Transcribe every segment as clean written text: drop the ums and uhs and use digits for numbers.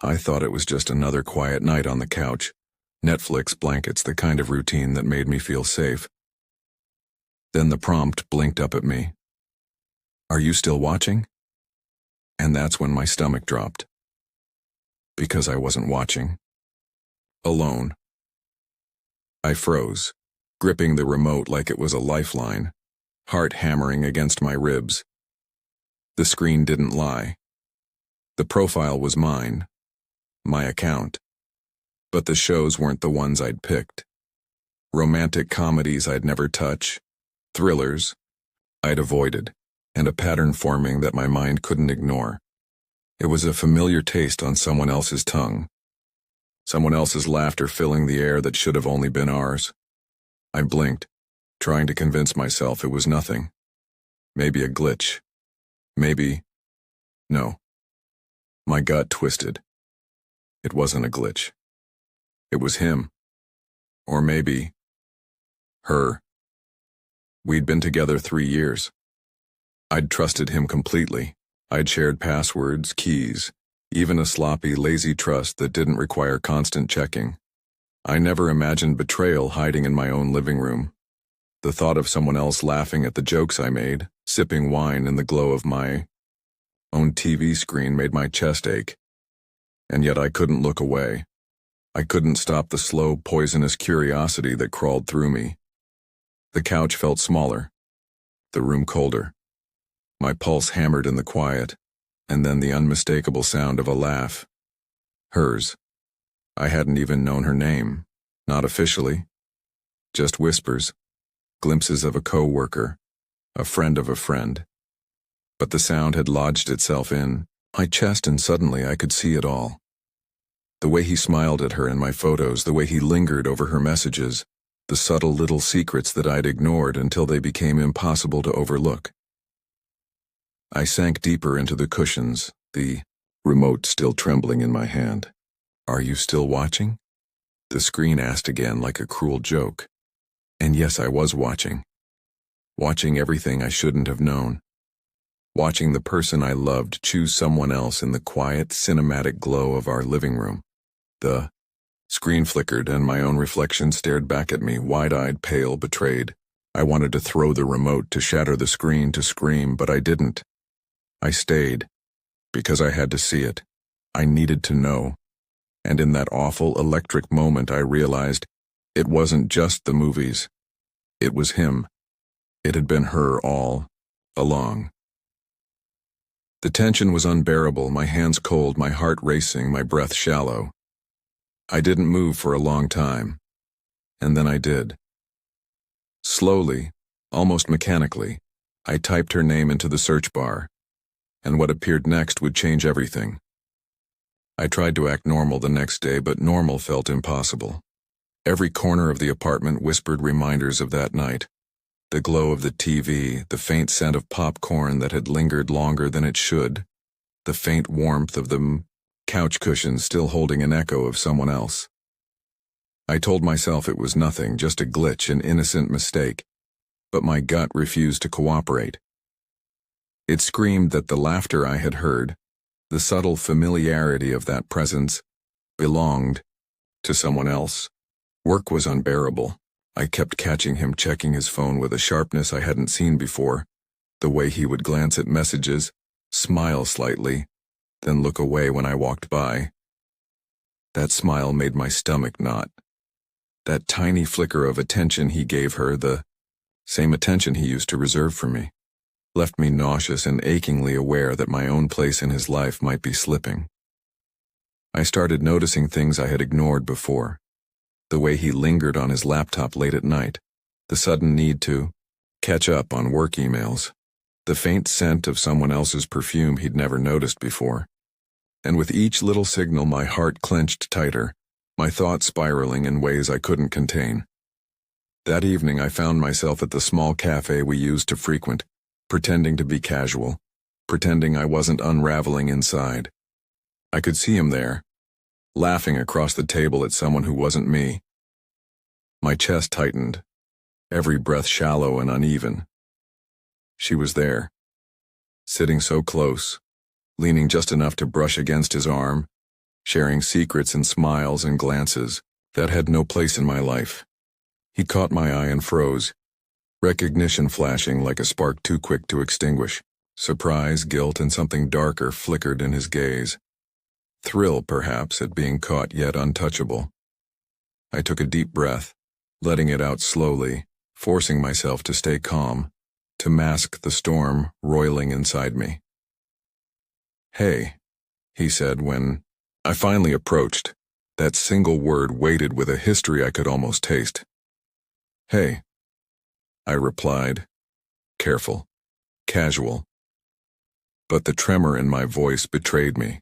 I thought it was just another quiet night on the couch. Netflix blankets, the kind of routine that made me feel safe. Then the prompt blinked up at me. "Are you still watching?" And that's when my stomach dropped. Because I wasn't watching. Alone. I froze, gripping the remote like it was a lifeline, heart hammering against my ribs. The screen didn't lie. The profile was mine, my account. But the shows weren't the ones I'd picked. Romantic comedies I'd never touch, thrillers I'd avoided, and a pattern forming that my mind couldn't ignore. It was a familiar taste on someone else's tongue. Someone else's laughter filling the air that should have only been ours. I blinked, trying to convince myself it was nothing. Maybe a glitch. Maybe... No. My gut twisted. It wasn't a glitch. It was him. Or maybe... her. We'd been together 3 years. I'd trusted him completely. I'd shared passwords, keys, even a sloppy, lazy trust that didn't require constant checking. I never imagined betrayal hiding in my own living room. The thought of someone else laughing at the jokes I made, sipping wine in the glow of my own TV screen made my chest ache. And yet I couldn't look away. I couldn't stop the slow, poisonous curiosity that crawled through me. The couch felt smaller, the room colder. My pulse hammered in the quiet, and then the unmistakable sound of a laugh. Hers. I hadn't even known her name, not officially. Just whispers, glimpses of a co-worker, a friend of a friend. But the sound had lodged itself in my chest, and suddenly I could see it all. The way he smiled at her in my photos, the way he lingered over her messages, the subtle little secrets that I'd ignored until they became impossible to overlook. I sank deeper into the cushions, the remote still trembling in my hand. "Are you still watching?" The screen asked again like a cruel joke. And yes, I was watching. Watching everything I shouldn't have known. Watching the person I loved choose someone else in the quiet, cinematic glow of our living room. The screen flickered and my own reflection stared back at me, wide-eyed, pale, betrayed. I wanted to throw the remote, to shatter the screen, to scream, but I didn't. I stayed, because I had to see it. I needed to know. And in that awful, electric moment I realized it wasn't just the movies. It was him. It had been her all along. The tension was unbearable, my hands cold, my heart racing, my breath shallow. I didn't move for a long time. And then I did. Slowly, almost mechanically, I typed her name into the search bar. And what appeared next would change everything. I tried to act normal the next day, but normal felt impossible. Every corner of the apartment whispered reminders of that night. The glow of the TV, the faint scent of popcorn that had lingered longer than it should, the faint warmth of the couch cushions still holding an echo of someone else. I told myself it was nothing, just a glitch, an innocent mistake, but my gut refused to cooperate. It screamed that the laughter I had heard, the subtle familiarity of that presence, belonged to someone else. Work was unbearable. I kept catching him checking his phone with a sharpness I hadn't seen before, the way he would glance at messages, smile slightly, then look away when I walked by. That smile made my stomach knot. That tiny flicker of attention he gave her, the same attention he used to reserve for me, left me nauseous and achingly aware that my own place in his life might be slipping. I started noticing things I had ignored before. The way he lingered on his laptop late at night, the sudden need to catch up on work emails, the faint scent of someone else's perfume he'd never noticed before. And with each little signal my heart clenched tighter, my thoughts spiraling in ways I couldn't contain. That evening I found myself at the small cafe we used to frequent, pretending to be casual, pretending I wasn't unraveling inside. I could see him there, laughing across the table at someone who wasn't me. My chest tightened, every breath shallow and uneven. She was there, sitting so close, leaning just enough to brush against his arm, sharing secrets and smiles and glances that had no place in my life. He caught my eye and froze, recognition flashing like a spark too quick to extinguish. Surprise, guilt, and something darker flickered in his gaze. Thrill, perhaps, at being caught yet untouchable. I took a deep breath, letting it out slowly, forcing myself to stay calm, to mask the storm roiling inside me. "Hey," he said when I finally approached. That single word weighted with a history I could almost taste. "Hey," I replied, careful, casual. But the tremor in my voice betrayed me.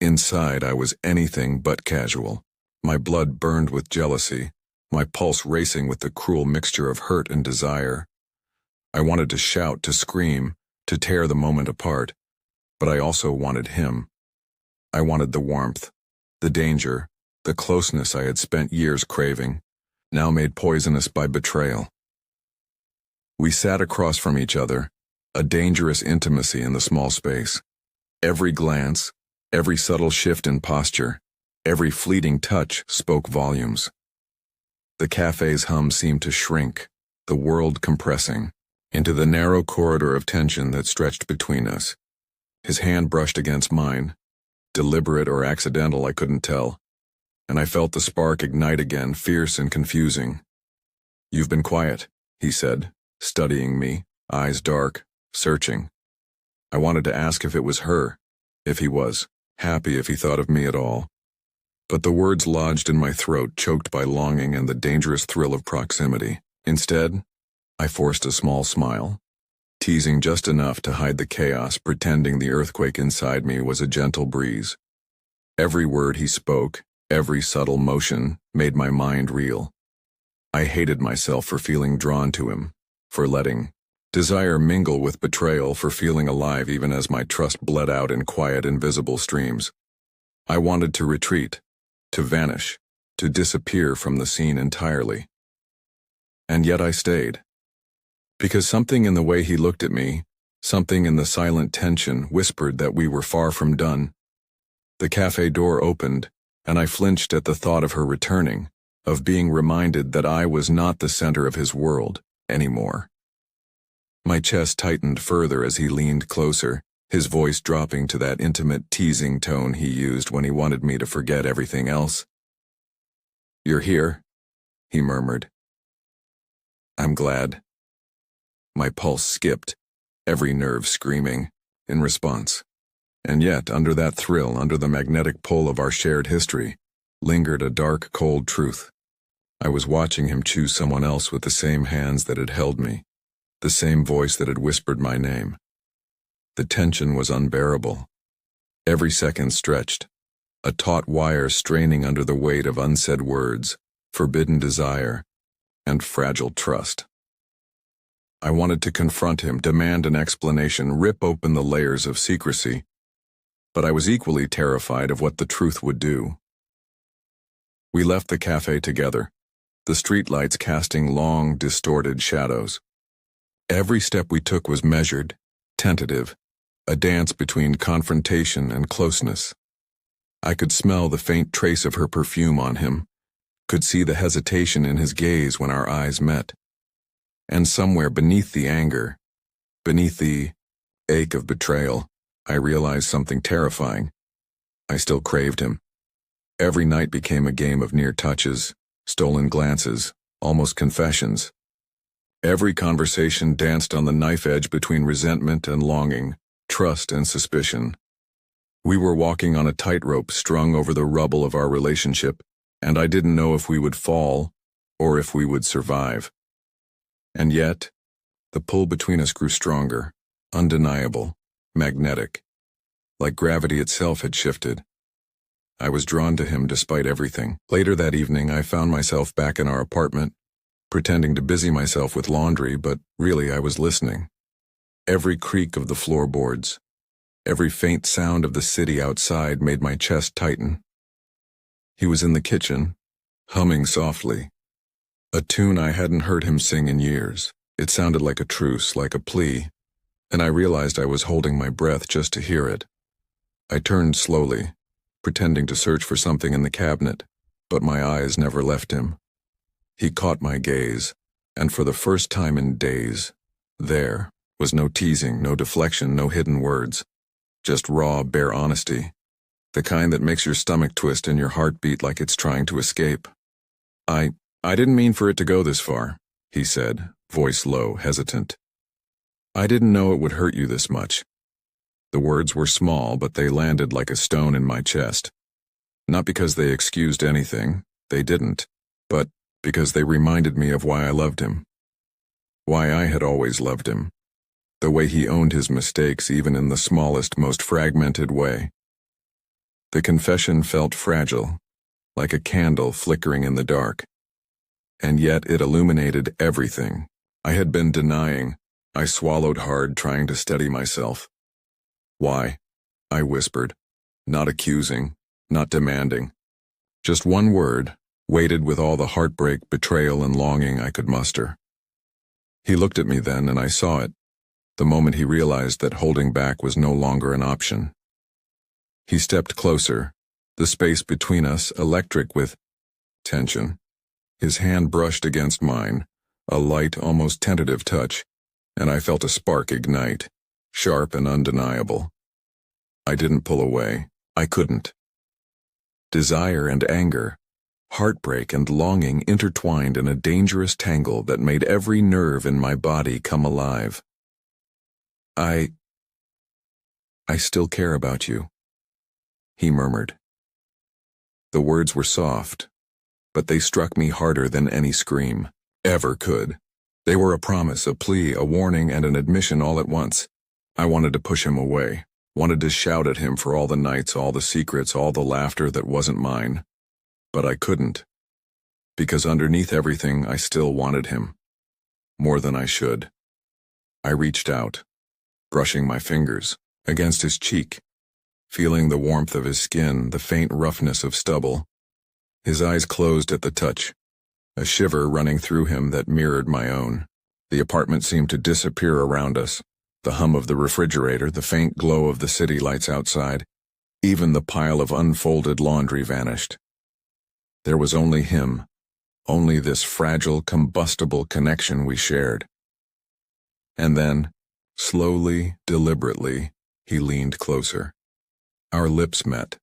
Inside, I was anything but casual. My blood burned with jealousy, my pulse racing with the cruel mixture of hurt and desire. I wanted to shout, to scream, to tear the moment apart, but I also wanted him. I wanted the warmth, the danger, the closeness I had spent years craving, now made poisonous by betrayal. We sat across from each other, a dangerous intimacy in the small space. Every glance, every subtle shift in posture, every fleeting touch spoke volumes. The cafe's hum seemed to shrink, the world compressing, into the narrow corridor of tension that stretched between us. His hand brushed against mine, deliberate or accidental I couldn't tell, and I felt the spark ignite again, fierce and confusing. "You've been quiet," he said, studying me, eyes dark, searching. I wanted to ask if it was her, if he was happy, if he thought of me at all. But the words lodged in my throat, choked by longing and the dangerous thrill of proximity. Instead, I forced a small smile, teasing just enough to hide the chaos, pretending the earthquake inside me was a gentle breeze. Every word he spoke, every subtle motion, made my mind reel. I hated myself for feeling drawn to him, for letting desire mingle with betrayal, for feeling alive even as my trust bled out in quiet, invisible streams. I wanted to retreat, to vanish, to disappear from the scene entirely. And yet I stayed. Because something in the way he looked at me, something in the silent tension, whispered that we were far from done. The cafe door opened, and I flinched at the thought of her returning, of being reminded that I was not the center of his world anymore. My chest tightened further as he leaned closer, his voice dropping to that intimate, teasing tone he used when he wanted me to forget everything else. "You're here," he murmured. "I'm glad." My pulse skipped, every nerve screaming in response. And yet, under that thrill, under the magnetic pull of our shared history, lingered a dark, cold truth. I was watching him choose someone else with the same hands that had held me, the same voice that had whispered my name. The tension was unbearable. Every second stretched, a taut wire straining under the weight of unsaid words, forbidden desire, and fragile trust. I wanted to confront him, demand an explanation, rip open the layers of secrecy, but I was equally terrified of what the truth would do. We left the cafe together, the streetlights casting long, distorted shadows. Every step we took was measured, tentative, a dance between confrontation and closeness. I could smell the faint trace of her perfume on him, could see the hesitation in his gaze when our eyes met. And somewhere beneath the anger, beneath the ache of betrayal, I realized something terrifying. I still craved him. Every night became a game of near touches, stolen glances, almost confessions. Every conversation danced on the knife edge between resentment and longing, trust and suspicion. We were walking on a tightrope strung over the rubble of our relationship, and I didn't know if we would fall or if we would survive. And yet, the pull between us grew stronger, undeniable, magnetic, like gravity itself had shifted. I was drawn to him despite everything. Later that evening, I found myself back in our apartment, pretending to busy myself with laundry, but really I was listening. Every creak of the floorboards, every faint sound of the city outside made my chest tighten. He was in the kitchen, humming softly, a tune I hadn't heard him sing in years. It sounded like a truce, like a plea, and I realized I was holding my breath just to hear it. I turned slowly, pretending to search for something in the cabinet, but my eyes never left him. He caught my gaze, and for the first time in days, there was no teasing, no deflection, no hidden words, just raw, bare honesty, the kind that makes your stomach twist and your heart beat like it's trying to escape. I didn't mean for it to go this far, he said, voice low, hesitant. I didn't know it would hurt you this much. The words were small, but they landed like a stone in my chest. Not because they excused anything, they didn't, but because they reminded me of why I loved him. Why I had always loved him. The way he owned his mistakes even in the smallest, most fragmented way. The confession felt fragile, like a candle flickering in the dark. And yet it illuminated everything I had been denying. I swallowed hard, trying to steady myself. Why? I whispered, not accusing, not demanding. Just one word, weighted with all the heartbreak, betrayal, and longing I could muster. He looked at me then, and I saw it, the moment he realized that holding back was no longer an option. He stepped closer, the space between us electric with tension. His hand brushed against mine, a light, almost tentative touch, and I felt a spark ignite, sharp and undeniable. I didn't pull away. I couldn't. Desire and anger, heartbreak and longing intertwined in a dangerous tangle that made every nerve in my body come alive. I still care about you, he murmured. The words were soft, but they struck me harder than any scream ever could. They were a promise, a plea, a warning, and an admission all at once. I wanted to push him away, wanted to shout at him for all the nights, all the secrets, all the laughter that wasn't mine. But I couldn't, because underneath everything I still wanted him, more than I should. I reached out, brushing my fingers against his cheek, feeling the warmth of his skin, the faint roughness of stubble. His eyes closed at the touch, a shiver running through him that mirrored my own. The apartment seemed to disappear around us, the hum of the refrigerator, the faint glow of the city lights outside. Even the pile of unfolded laundry vanished. There was only him, only this fragile, combustible connection we shared. And then, slowly, deliberately, he leaned closer. Our lips met.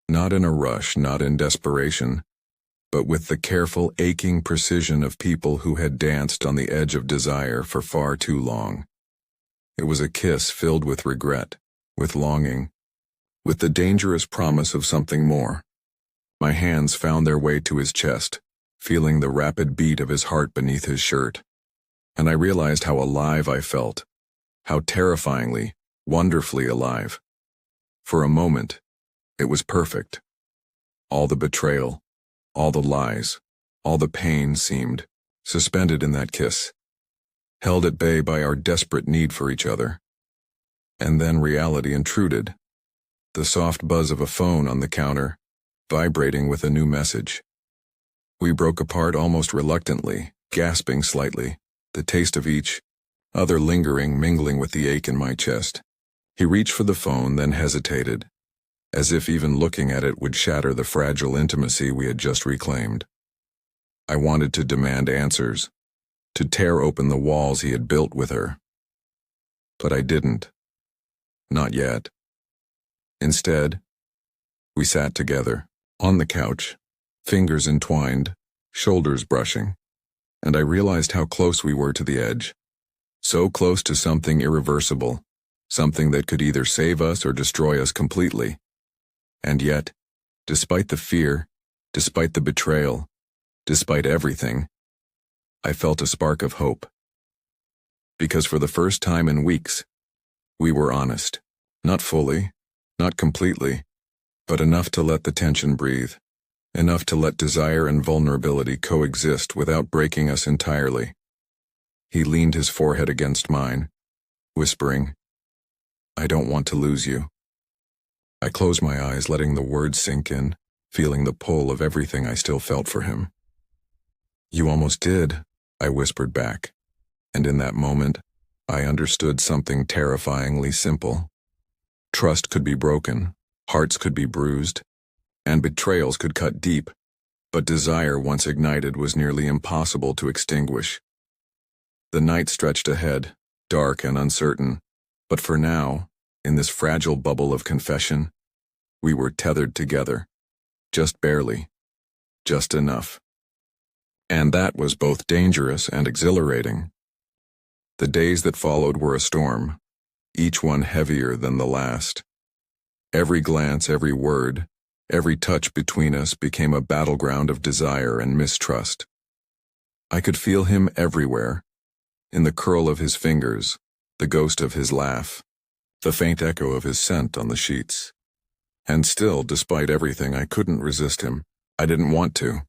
Not in a rush, not in desperation, but with the careful, aching precision of people who had danced on the edge of desire for far too long. It was a kiss filled with regret, with longing, with the dangerous promise of something more. My hands found their way to his chest, feeling the rapid beat of his heart beneath his shirt. And I realized how alive I felt, how terrifyingly, wonderfully alive. For a moment, it was perfect. All the betrayal, all the lies, all the pain seemed suspended in that kiss, held at bay by our desperate need for each other. And then reality intruded, the soft buzz of a phone on the counter, vibrating with a new message. We broke apart almost reluctantly, gasping slightly, the taste of each other lingering, mingling with the ache in my chest. He reached for the phone, then hesitated, as if even looking at it would shatter the fragile intimacy we had just reclaimed. I wanted to demand answers, to tear open the walls he had built with her. But I didn't. Not yet. Instead, we sat together, on the couch, fingers entwined, shoulders brushing, and I realized how close we were to the edge. So close to something irreversible, something that could either save us or destroy us completely. And yet, despite the fear, despite the betrayal, despite everything, I felt a spark of hope. Because for the first time in weeks, we were honest. Not fully, not completely, but enough to let the tension breathe, enough to let desire and vulnerability coexist without breaking us entirely. He leaned his forehead against mine, whispering, "I don't want to lose you." I closed my eyes, letting the words sink in, feeling the pull of everything I still felt for him. "You almost did," I whispered back, and in that moment, I understood something terrifyingly simple. Trust could be broken, Hearts could be bruised, and betrayals could cut deep, but desire once ignited was nearly impossible to extinguish. The night stretched ahead, dark and uncertain, but for now, in this fragile bubble of confession, we were tethered together, just barely, just enough. And that was both dangerous and exhilarating. The days that followed were a storm, each one heavier than the last. Every glance, every word, every touch between us became a battleground of desire and mistrust. I could feel him everywhere, in the curl of his fingers, the ghost of his laugh, the faint echo of his scent on the sheets. And still, despite everything, I couldn't resist him. I didn't want to.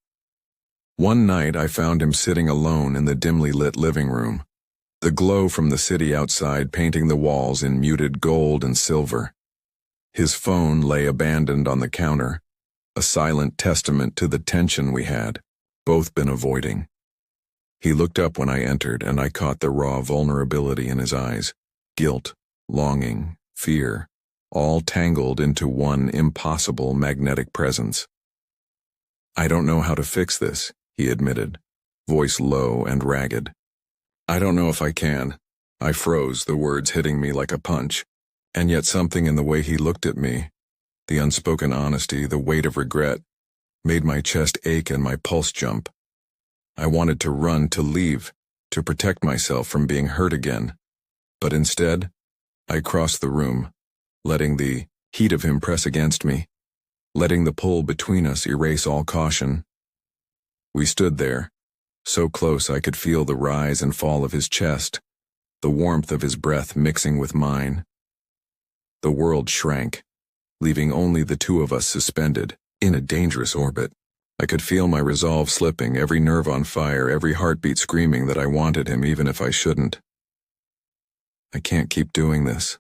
One night I found him sitting alone in the dimly lit living room, the glow from the city outside painting the walls in muted gold and silver. His phone lay abandoned on the counter, a silent testament to the tension we had both been avoiding. He looked up when I entered, and I caught the raw vulnerability in his eyes, guilt, longing, fear, all tangled into one impossible magnetic presence. "I don't know how to fix this," he admitted, voice low and ragged. "I don't know if I can." I froze, the words hitting me like a punch. And yet something in the way he looked at me, the unspoken honesty, the weight of regret, made my chest ache and my pulse jump. I wanted to run, to leave, to protect myself from being hurt again. But instead, I crossed the room, letting the heat of him press against me, letting the pull between us erase all caution. We stood there, so close I could feel the rise and fall of his chest, the warmth of his breath mixing with mine. The world shrank, leaving only the two of us suspended, in a dangerous orbit. I could feel my resolve slipping, every nerve on fire, every heartbeat screaming that I wanted him even if I shouldn't. "I can't keep doing this,"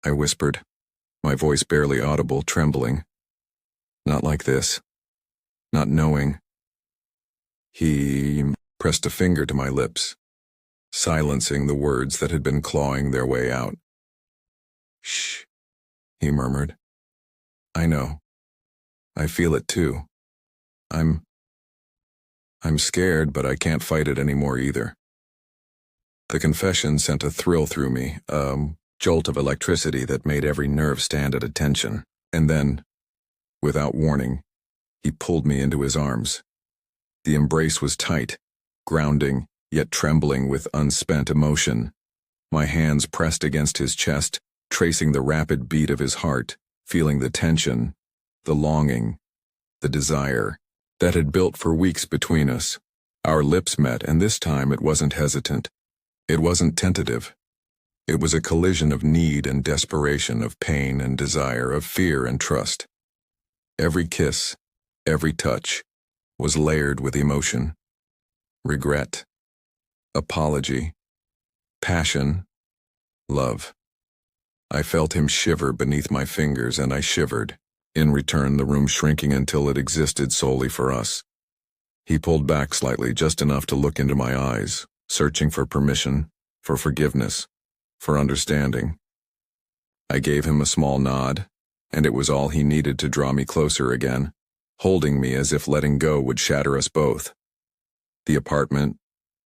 I whispered, my voice barely audible, trembling. "Not like this. Not knowing." He pressed a finger to my lips, silencing the words that had been clawing their way out. "Shh," he murmured. "I know. I feel it too. I'm scared, but I can't fight it anymore either." The confession sent a thrill through me, a jolt of electricity that made every nerve stand at attention. And then, without warning, he pulled me into his arms. The embrace was tight, grounding, yet trembling with unspent emotion. My hands pressed against his chest, tracing the rapid beat of his heart, feeling the tension, the longing, the desire that had built for weeks between us. Our lips met, and this time it wasn't hesitant. It wasn't tentative. It was a collision of need and desperation, of pain and desire, of fear and trust. Every kiss, every touch, was layered with emotion. Regret, apology, passion, love. I felt him shiver beneath my fingers, and I shivered, in return, the room shrinking until it existed solely for us. He pulled back slightly, just enough to look into my eyes, searching for permission, for forgiveness, for understanding. I gave him a small nod, and it was all he needed to draw me closer again, holding me as if letting go would shatter us both. The apartment,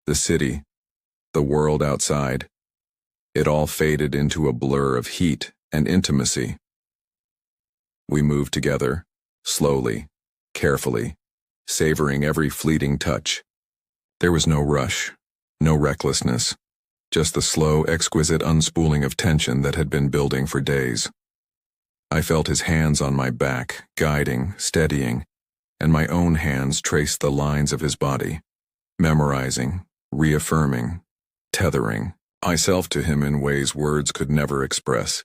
the city, the world outside, it all faded into a blur of heat and intimacy. We moved together, slowly, carefully, savoring every fleeting touch. There was no rush, no recklessness, just the slow, exquisite unspooling of tension that had been building for days. I felt his hands on my back, guiding, steadying, and my own hands traced the lines of his body, memorizing, reaffirming, tethering myself to him in ways words could never express.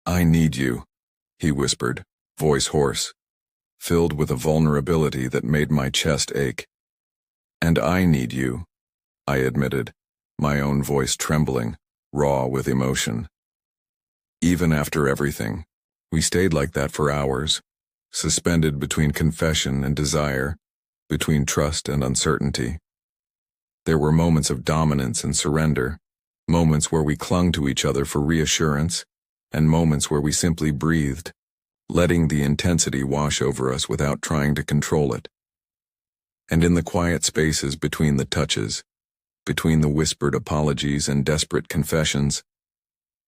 "I need you," he whispered, voice hoarse, filled with a vulnerability that made my chest ache. "And I need you," I admitted, my own voice trembling, raw with emotion. Even after everything, we stayed like that for hours, suspended between confession and desire, between trust and uncertainty. There were moments of dominance and surrender, moments where we clung to each other for reassurance, and moments where we simply breathed, letting the intensity wash over us without trying to control it. And in the quiet spaces between the touches, between the whispered apologies and desperate confessions,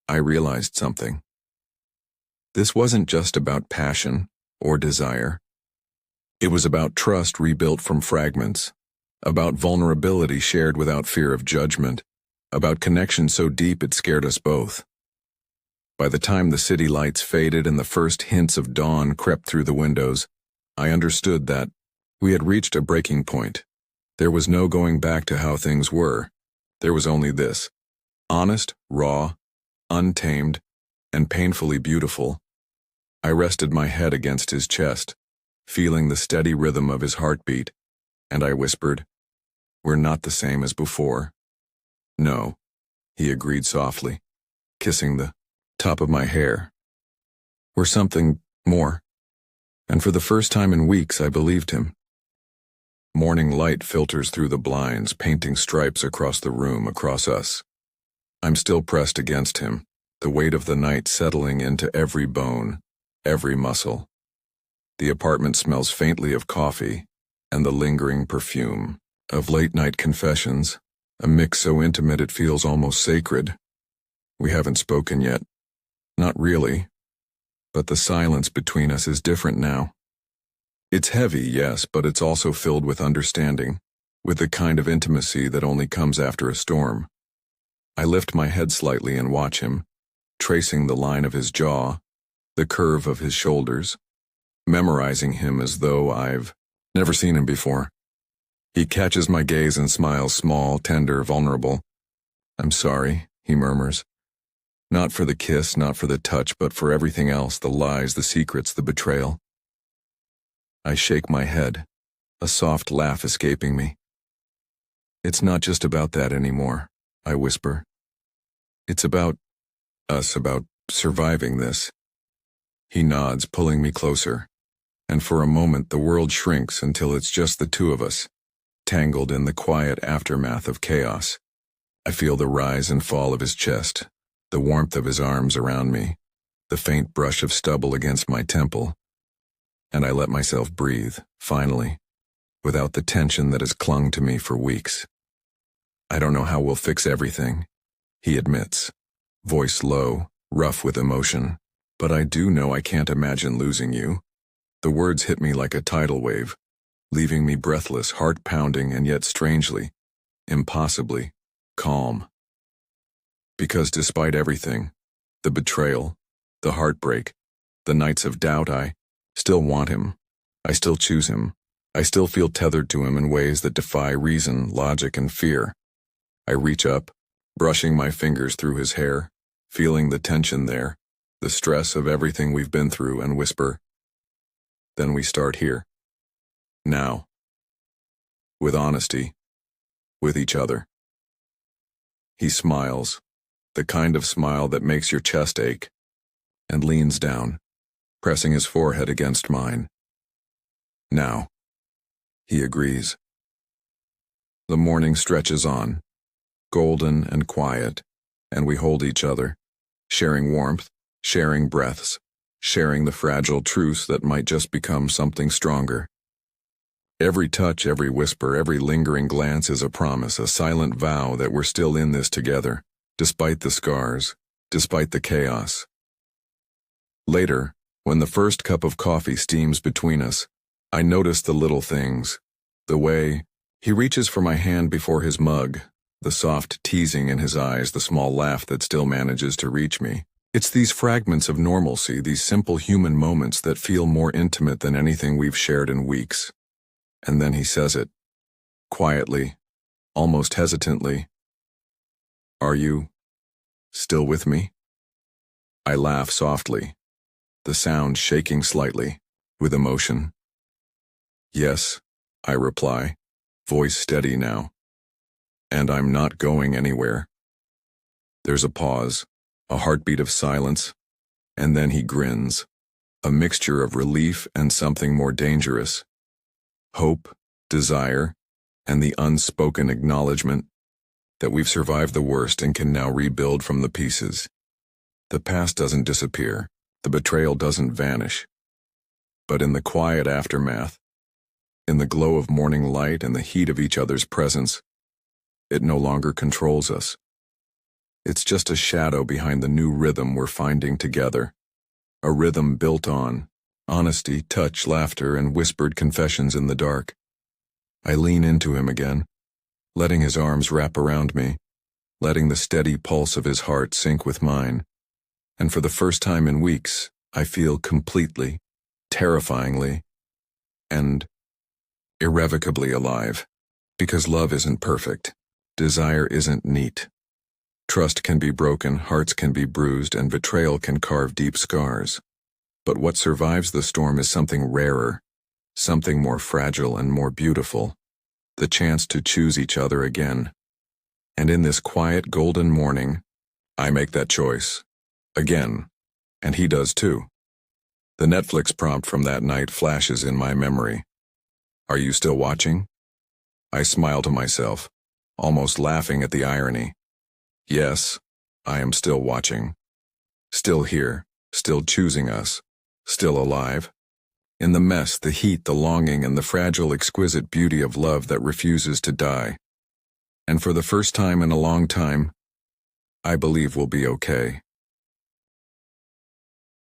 I realized something. This wasn't just about passion or desire. It was about trust rebuilt from fragments, about vulnerability shared without fear of judgment, about connection so deep it scared us both. By the time the city lights faded and the first hints of dawn crept through the windows, I understood that we had reached a breaking point. There was no going back to how things were. There was only this: honest, raw, untamed, and painfully beautiful. I rested my head against his chest, feeling the steady rhythm of his heartbeat, and I whispered, "We're not the same as before." "No," he agreed softly, kissing the top of my hair. "We're something more." And for the first time in weeks, I believed him. Morning light filters through the blinds, painting stripes across the room, across us. I'm still pressed against him, the weight of the night settling into every bone, every muscle. The apartment smells faintly of coffee and the lingering perfume of late-night confessions, a mix so intimate it feels almost sacred. We haven't spoken yet. Not really. But the silence between us is different now. It's heavy, yes, but it's also filled with understanding, with the kind of intimacy that only comes after a storm. I lift my head slightly and watch him, tracing the line of his jaw, the curve of his shoulders, memorizing him as though I've never seen him before. He catches my gaze and smiles, small, tender, vulnerable. "I'm sorry," he murmurs. "Not for the kiss, not for the touch, but for everything else, the lies, the secrets, the betrayal." I shake my head, a soft laugh escaping me. "It's not just about that anymore," I whisper. "It's about us, about surviving this." He nods, pulling me closer, and for a moment the world shrinks until it's just the two of us, tangled in the quiet aftermath of chaos. I feel the rise and fall of his chest, the warmth of his arms around me, the faint brush of stubble against my temple, and I let myself breathe, finally, without the tension that has clung to me for weeks. "I don't know how we'll fix everything," he admits, voice low, rough with emotion, "but I do know I can't imagine losing you." The words hit me like a tidal wave, leaving me breathless, heart pounding, and yet strangely, impossibly, calm. Because despite everything, the betrayal, the heartbreak, the nights of doubt, I still want him. I still choose him. I still feel tethered to him in ways that defy reason, logic, and fear. I reach up, brushing my fingers through his hair, feeling the tension there, the stress of everything we've been through, and whisper, "Then we start here. Now. With honesty. With each other." He smiles, the kind of smile that makes your chest ache, and leans down, pressing his forehead against mine. "Now." He agrees. The morning stretches on, golden and quiet, and we hold each other, sharing warmth, sharing breaths, sharing the fragile truths that might just become something stronger. Every touch, every whisper, every lingering glance is a promise, a silent vow that we're still in this together, despite the scars, despite the chaos. Later, when the first cup of coffee steams between us, I notice the little things, the way he reaches for my hand before his mug, the soft teasing in his eyes, the small laugh that still manages to reach me. It's these fragments of normalcy, these simple human moments that feel more intimate than anything we've shared in weeks. And then he says it, quietly, almost hesitantly. "Are you still with me?" I laugh softly, the sound shaking slightly, with emotion. "Yes," I reply, voice steady now. "And I'm not going anywhere." There's a pause, a heartbeat of silence, and then he grins, a mixture of relief and something more dangerous. Hope, desire, and the unspoken acknowledgement that we've survived the worst and can now rebuild from the pieces. The past doesn't disappear. The betrayal doesn't vanish. But in the quiet aftermath, in the glow of morning light and the heat of each other's presence, it no longer controls us. It's just a shadow behind the new rhythm we're finding together. A rhythm built on honesty, touch, laughter, and whispered confessions in the dark. I lean into him again, letting his arms wrap around me, letting the steady pulse of his heart sync with mine. And for the first time in weeks, I feel completely, terrifyingly, and irrevocably alive. Because love isn't perfect. Desire isn't neat. Trust can be broken, hearts can be bruised, and betrayal can carve deep scars. But what survives the storm is something rarer, something more fragile and more beautiful. The chance to choose each other again. And in this quiet golden morning, I make that choice. Again. And he does too. The Netflix prompt from that night flashes in my memory. Are you still watching? I smile to myself, almost laughing at the irony. Yes, I am still watching. Still here, still choosing us, still alive. In the mess, the heat, the longing, and the fragile, exquisite beauty of love that refuses to die. And for the first time in a long time, I believe we'll be okay.